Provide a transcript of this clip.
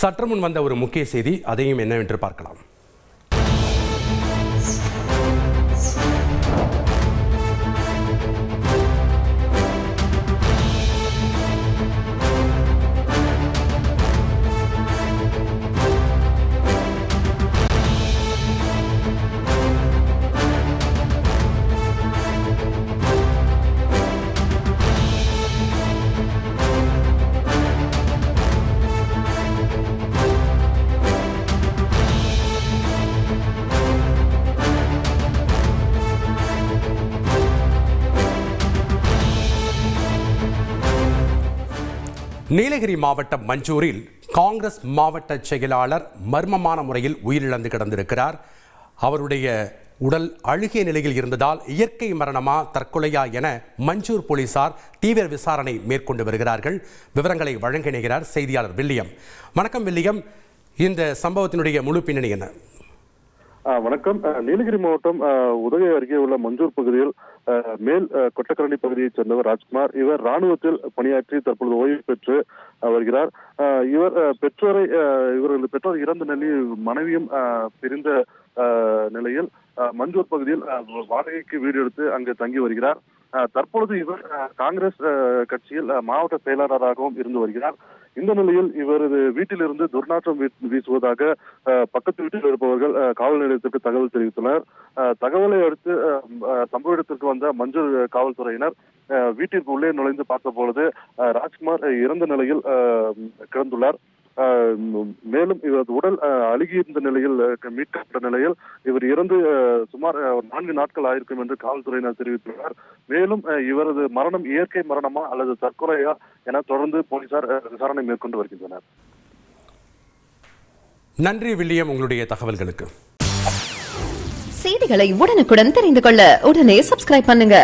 சற்று முன் வந்த ஒரு முக்கிய செய்தி, அதையும் என்னவென்று பார்க்கலாம். நீலகிரி மாவட்டம் மஞ்சூரில் காங்கிரஸ் மாவட்ட செயலாளர் மர்மமான முறையில் உயிரிழந்து கிடந்திருக்கிறார். அவருடைய உடல் அழுகிய நிலையில் இருந்ததால் இயற்கை மரணமா தற்கொலையா என மஞ்சூர் போலீசார் தீவிர விசாரணை மேற்கொண்டு வருகிறார்கள். விவரங்களை வழங்கினார் செய்தியாளர் வில்லியம். வணக்கம் வில்லியம், இந்த சம்பவத்தினுடைய முழு பின்னணி என்ன? வணக்கம். நீலகிரி மாவட்டம் உதகை அருகே உள்ள மஞ்சூர் பகுதியில் மேல் கொட்டக்கரணி பகுதியைச் சேர்ந்தவர் ராஜ்குமார். இவர் ராணுவத்தில் பணியாற்றி தற்பொழுது ஓய்வு பெற்று வருகிறார். இவரது பெற்றோர் இறந்த நிலையில் மனைவியும் பிரிந்த நிலையில் மஞ்சூர் பகுதியில் வாடகைக்கு வீடு எடுத்து அங்கு தங்கி வருகிறார். தற்பொழுது இவர் காங்கிரஸ் கட்சியில் மாவட்ட செயலாளராகவும் இருந்து வருகிறார். இந்த நிலையில் இவரது வீட்டிலிருந்து துர்நாற்றம் வீசுவதாக பக்கத்து வீட்டில் இருப்பவர்கள் காவல் நிலையத்திற்கு தகவல் தெரிவித்தனர். தகவலை அடுத்து சம்பவ இடத்திற்கு வந்த மஞ்சள் காவல்துறையினர் வீட்டிற்கு உள்ளே நுழைந்து பார்த்த பொழுது ராஜ்குமார் இறந்த நிலையில் கிடந்துள்ளார். மேலும் இவரது உடல் அழுகியிருந்த நிலையில் மீட்கப்பட்ட நிலையில் இவர் இறந்து சுமார் 4 நாட்கள் ஆயிருக்கும் என்று காவல்துறையினர் தெரிவித்துள்ளனர். மேலும் இவரது மரணம் இயற்கை மரணமா அல்லது தற்கொலையா என தொடர்ந்து போலீசார் விசாரணை மேற்கொண்டு வருகின்றனர். நன்றி வில்லியம், உங்களுடைய தகவல்களுக்கு. செய்திகளை உடனுக்குடன் தெரிந்து கொள்ள உடனே சப்ஸ்கிரைப் பண்ணுங்க.